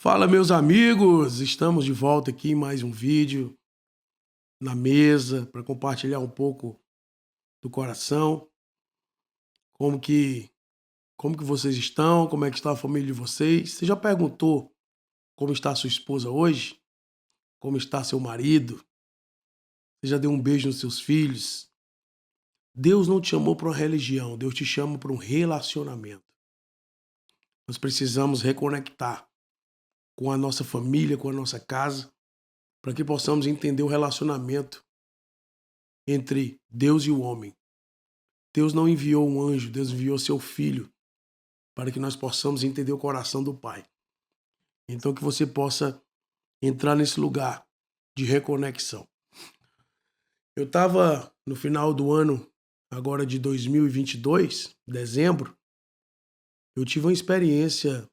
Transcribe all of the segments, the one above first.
Fala, meus amigos! Estamos de volta aqui em mais um vídeo na mesa para compartilhar um pouco do coração. Como que, como que vocês estão? Como é que está a família de vocês? Você já perguntou como está a sua esposa hoje? Como está seu marido? Você já deu um beijo nos seus filhos? Deus não te chamou para uma religião, Deus te chama para um relacionamento. Nós precisamos reconectar com a nossa família, com a nossa casa, para que possamos entender o relacionamento entre Deus e o homem. Deus não enviou um anjo, Deus enviou seu filho para que nós possamos entender o coração do Pai. Então que você possa entrar nesse lugar de reconexão. Eu estava no final do ano, agora de 2022, dezembro, eu tive uma experiência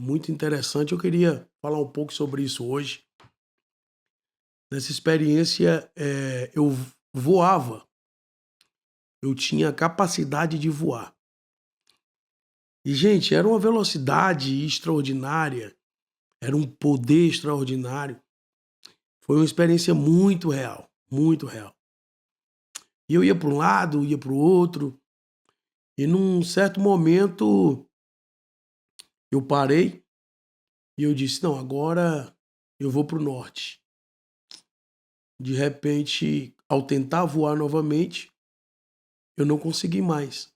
muito interessante. Eu queria falar um pouco sobre isso hoje. Nessa experiência, eu voava. Eu tinha capacidade de voar. E, gente, era uma velocidade extraordinária, era um poder extraordinário. Foi uma experiência muito real, muito real. E eu ia para um lado, ia para o outro, e num certo momento eu parei e eu disse, não, agora eu vou para o norte. De repente, ao tentar voar novamente, eu não consegui mais.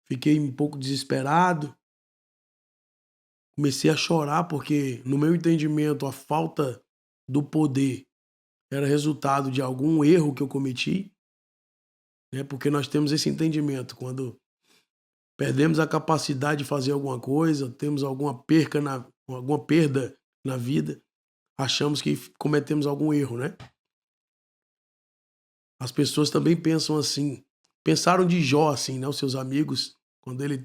Fiquei um pouco desesperado, comecei a chorar porque, no meu entendimento, a falta do poder era resultado de algum erro que eu cometi, né? Porque nós temos esse entendimento, quando perdemos a capacidade de fazer alguma coisa, temos alguma perda na vida, achamos que cometemos algum erro, né? As pessoas também pensam assim, pensaram de Jó assim, né? Os seus amigos, quando ele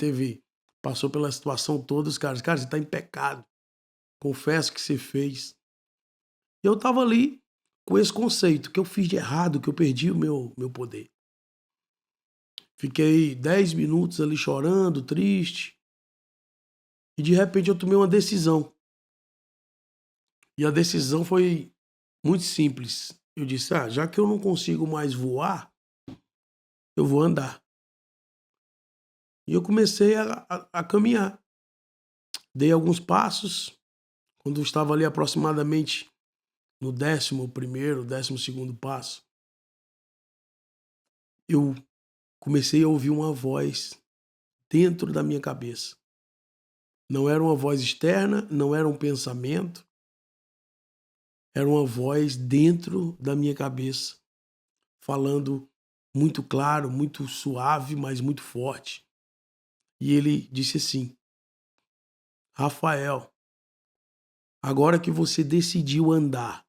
passou pela situação toda, os caras, cara, você está em pecado, confesso que você fez. Eu estava ali com esse conceito, que eu fiz de errado, que eu perdi o meu poder. Fiquei 10 minutos ali chorando, triste. E de repente eu tomei uma decisão. E a decisão foi muito simples. Eu disse, já que eu não consigo mais voar, eu vou andar. E eu comecei a caminhar. Dei alguns passos. Quando eu estava ali aproximadamente no 11º, 12º passo, eu comecei a ouvir uma voz dentro da minha cabeça. Não era uma voz externa, não era um pensamento, era uma voz dentro da minha cabeça, falando muito claro, muito suave, mas muito forte. E ele disse assim, Rafael, agora que você decidiu andar,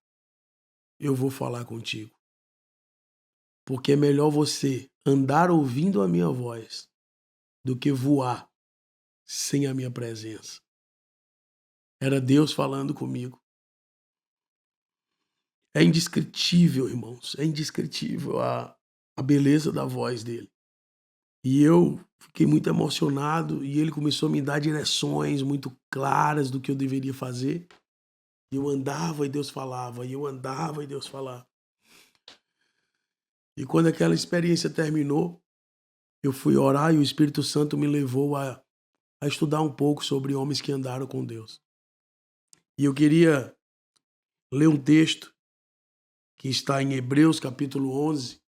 eu vou falar contigo. Porque é melhor você andar ouvindo a minha voz do que voar sem a minha presença. Era Deus falando comigo. É indescritível, irmãos, é indescritível a beleza da voz dele. E eu fiquei muito emocionado e ele começou a me dar direções muito claras do que eu deveria fazer. Eu andava e Deus falava, e eu andava e Deus falava. E quando aquela experiência terminou, eu fui orar e o Espírito Santo me levou a estudar um pouco sobre homens que andaram com Deus. E eu queria ler um texto que está em Hebreus capítulo 11,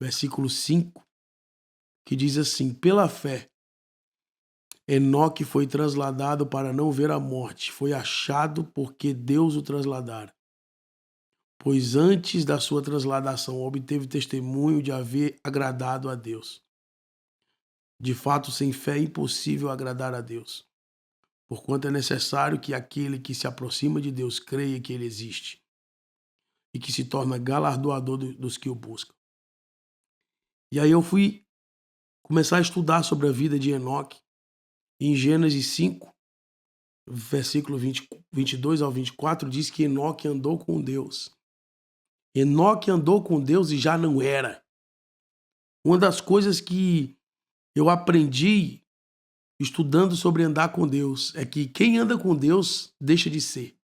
versículo 5, que diz assim, pela fé, Enoque foi trasladado para não ver a morte, foi achado porque Deus o trasladara. Pois antes da sua transladação obteve testemunho de haver agradado a Deus. De fato, sem fé é impossível agradar a Deus, porquanto é necessário que aquele que se aproxima de Deus creia que ele existe e que se torna galardoador dos que o buscam. E aí eu fui começar a estudar sobre a vida de Enoque. Em Gênesis 5, versículo 22 ao 24, diz que Enoque andou com Deus. Enoque andou com Deus e já não era. Uma das coisas que eu aprendi estudando sobre andar com Deus, é que quem anda com Deus deixa de ser.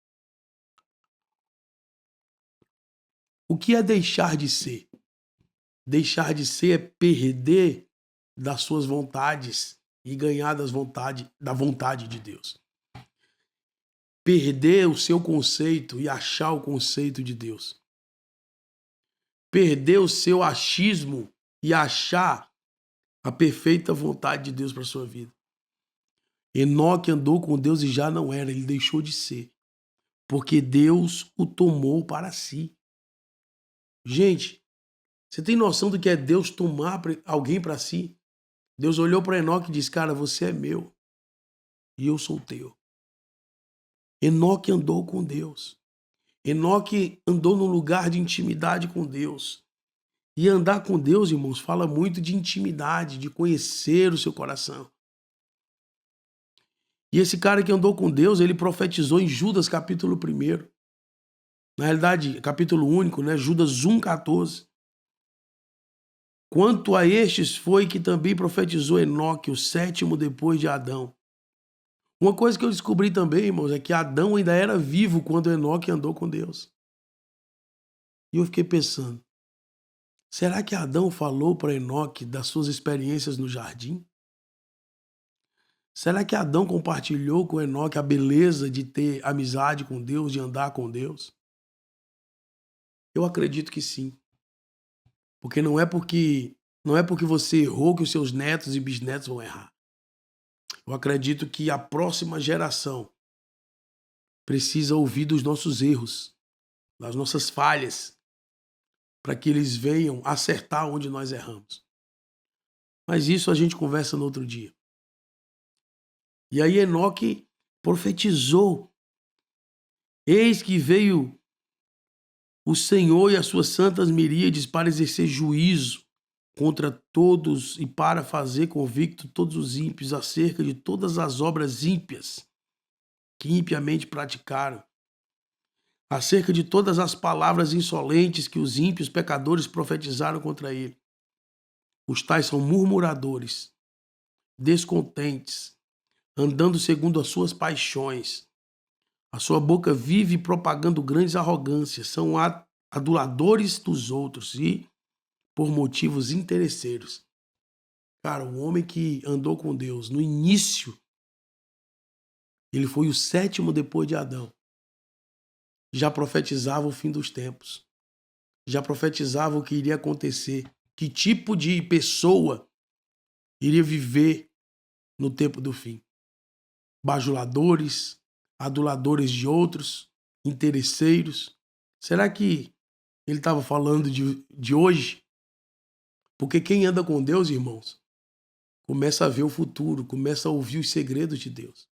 O que é deixar de ser? Deixar de ser é perder das suas vontades e ganhar da vontade de Deus. Perder o seu conceito e achar o conceito de Deus. Perder o seu achismo e achar a perfeita vontade de Deus para sua vida. Enoque andou com Deus e já não era, ele deixou de ser, porque Deus o tomou para si. Gente, você tem noção do que é Deus tomar alguém para si? Deus olhou para Enoque e disse: cara, você é meu e eu sou teu. Enoque andou com Deus. Enoque andou num lugar de intimidade com Deus. E andar com Deus, irmãos, fala muito de intimidade, de conhecer o seu coração. E esse cara que andou com Deus, ele profetizou em Judas capítulo 1. Na realidade, capítulo único, né? Judas 1,14. Quanto a estes foi que também profetizou Enoque, o sétimo depois de Adão. Uma coisa que eu descobri também, irmãos, é que Adão ainda era vivo quando Enoque andou com Deus. E eu fiquei pensando, será que Adão falou para Enoque das suas experiências no jardim? Será que Adão compartilhou com Enoque a beleza de ter amizade com Deus, de andar com Deus? Eu acredito que sim. Porque não é porque você errou que os seus netos e bisnetos vão errar. Eu acredito que a próxima geração precisa ouvir dos nossos erros, das nossas falhas, para que eles venham acertar onde nós erramos. Mas isso a gente conversa no outro dia. E aí Enoque profetizou: eis que veio o Senhor e as suas santas miríades para exercer juízo contra todos e para fazer convicto todos os ímpios acerca de todas as obras ímpias que impiamente praticaram, acerca de todas as palavras insolentes que os ímpios pecadores profetizaram contra ele. Os tais são murmuradores, descontentes, andando segundo as suas paixões. A sua boca vive propagando grandes arrogâncias, são aduladores dos outros e por motivos interesseiros. Cara, o homem que andou com Deus no início, ele foi o sétimo depois de Adão. Já profetizava o fim dos tempos. Já profetizava o que iria acontecer. Que tipo de pessoa iria viver no tempo do fim. Bajuladores, aduladores de outros, interesseiros. Será que ele estava falando de hoje? Porque quem anda com Deus, irmãos, começa a ver o futuro, começa a ouvir os segredos de Deus.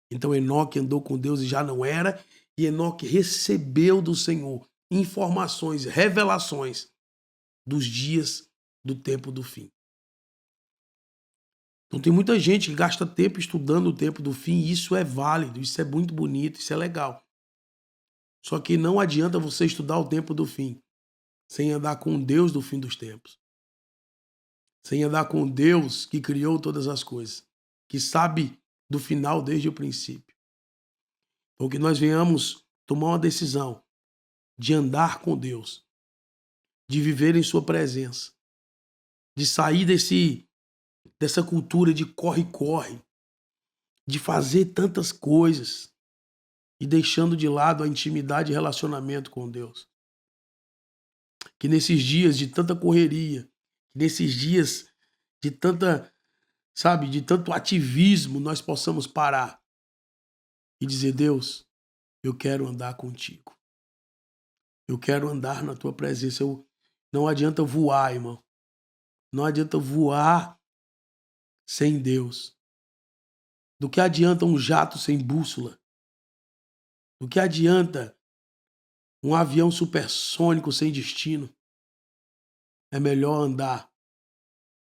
Então Enoque andou com Deus e já não era, e Enoque recebeu do Senhor informações, revelações dos dias do tempo do fim. Então tem muita gente que gasta tempo estudando o tempo do fim, e isso é válido, isso é muito bonito, isso é legal. Só que não adianta você estudar o tempo do fim sem andar com Deus do fim dos tempos. Sem andar com Deus que criou todas as coisas, que sabe do final desde o princípio. Então que nós venhamos tomar uma decisão de andar com Deus, de viver em sua presença, de sair dessa cultura de corre-corre, de fazer tantas coisas e deixando de lado a intimidade e relacionamento com Deus. Que nesses dias de tanta correria, nesses dias de tanta, sabe, de tanto ativismo, nós possamos parar e dizer: Deus, eu quero andar contigo. Eu quero andar na tua presença. Não adianta voar, irmão. Não adianta voar sem Deus. Do que adianta um jato sem bússola? Do que adianta um avião supersônico sem destino? É melhor andar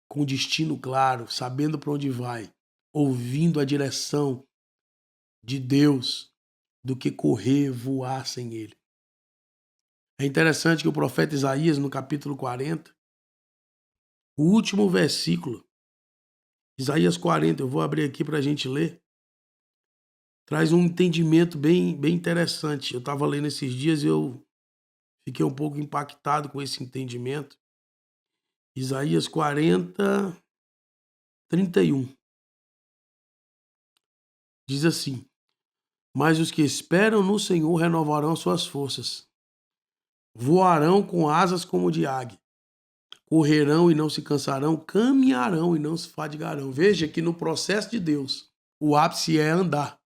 com destino claro, sabendo para onde vai, ouvindo a direção de Deus, do que correr, voar sem Ele. É interessante que o profeta Isaías, no capítulo 40, o último versículo, Isaías 40, eu vou abrir aqui para a gente ler. Traz um entendimento bem interessante. Eu estava lendo esses dias e eu fiquei um pouco impactado com esse entendimento. Isaías 40, 31. Diz assim: Mas os que esperam no Senhor renovarão suas forças. Voarão com asas como de águia. Correrão e não se cansarão, caminharão e não se fadigarão. Veja que no processo de Deus, o ápice é andar.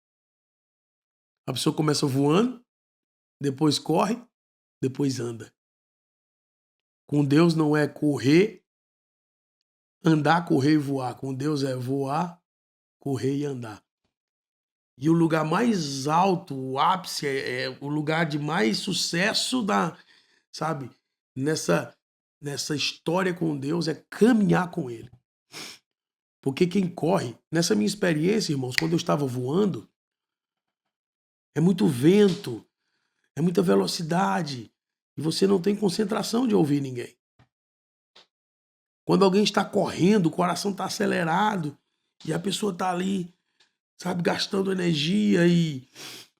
A pessoa começa voando, depois corre, depois anda. Com Deus não é correr, andar, correr e voar. Com Deus é voar, correr e andar. E o lugar mais alto, o ápice, é o lugar de mais sucesso sabe, nessa história com Deus é caminhar com Ele. Porque quem corre, nessa minha experiência, irmãos, quando eu estava voando, é muito vento, é muita velocidade, e você não tem concentração de ouvir ninguém. Quando alguém está correndo, o coração está acelerado, e a pessoa está ali, sabe, gastando energia e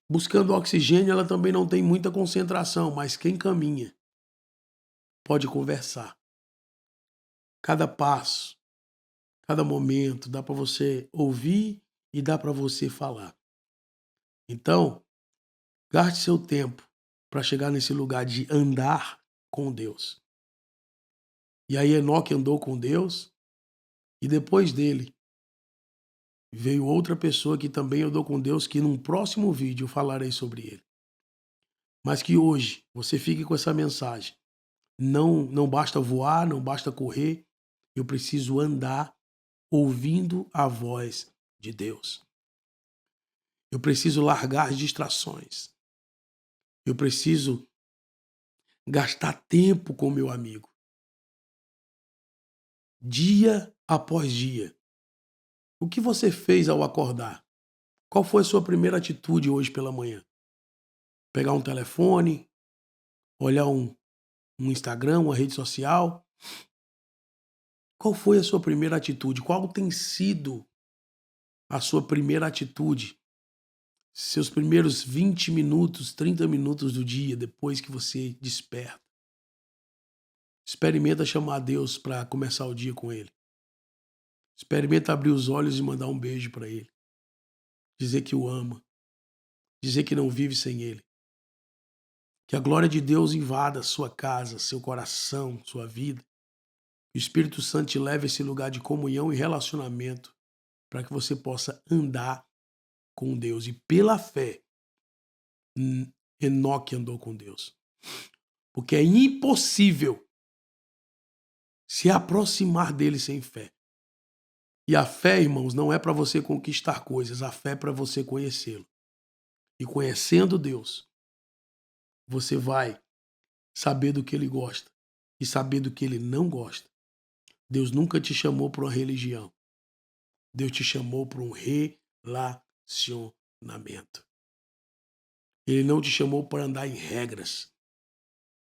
buscando oxigênio, ela também não tem muita concentração, mas quem caminha pode conversar. Cada passo, cada momento, dá para você ouvir e dá para você falar. Então, gaste seu tempo para chegar nesse lugar de andar com Deus. E aí Enoque andou com Deus e depois dele veio outra pessoa que também andou com Deus, que num próximo vídeo eu falarei sobre ele. Mas que hoje você fique com essa mensagem. Não basta voar, não basta correr, eu preciso andar ouvindo a voz de Deus. Eu preciso largar as distrações. Eu preciso gastar tempo com meu amigo. Dia após dia. O que você fez ao acordar? Qual foi a sua primeira atitude hoje pela manhã? Pegar um telefone, olhar um Instagram, uma rede social? Qual foi a sua primeira atitude? Qual tem sido a sua primeira atitude? Seus primeiros 20 minutos, 30 minutos do dia depois que você desperta. Experimenta chamar Deus para começar o dia com Ele. Experimenta abrir os olhos e mandar um beijo para Ele. Dizer que o ama. Dizer que não vive sem Ele. Que a glória de Deus invada sua casa, seu coração, sua vida. Que o Espírito Santo te leve a esse lugar de comunhão e relacionamento para que você possa andar com Deus. E pela fé, Enoque andou com Deus. Porque é impossível se aproximar dele sem fé. E a fé, irmãos, não é para você conquistar coisas, a fé é para você conhecê-lo. E conhecendo Deus, você vai saber do que ele gosta e saber do que ele não gosta. Deus nunca te chamou para uma religião. Deus te chamou para um relacionamento. Ele não te chamou para andar em regras.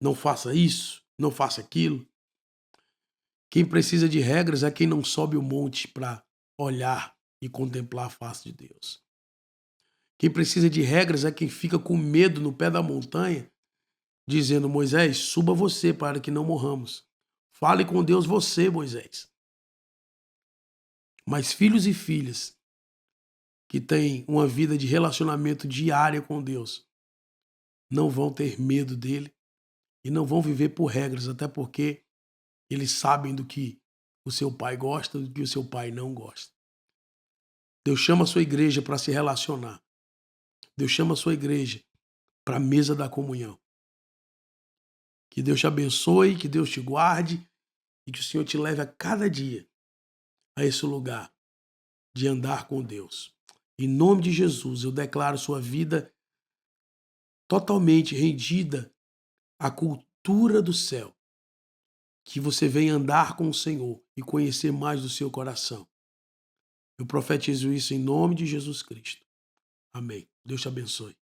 Não faça isso, não faça aquilo. Quem precisa de regras é quem não sobe o monte para olhar e contemplar a face de Deus. Quem precisa de regras é quem fica com medo no pé da montanha, dizendo: Moisés, suba você para que não morramos. Fale com Deus você, Moisés. Mas filhos e filhas que têm uma vida de relacionamento diária com Deus não vão ter medo dele e não vão viver por regras, até porque eles sabem do que o seu pai gosta e do que o seu pai não gosta. Deus chama a sua igreja para se relacionar. Deus chama a sua igreja para a mesa da comunhão. Que Deus te abençoe, que Deus te guarde e que o Senhor te leve a cada dia a esse lugar de andar com Deus. Em nome de Jesus, eu declaro sua vida totalmente rendida à cultura do céu. Que você venha andar com o Senhor e conhecer mais do seu coração. Eu profetizo isso em nome de Jesus Cristo. Amém. Deus te abençoe.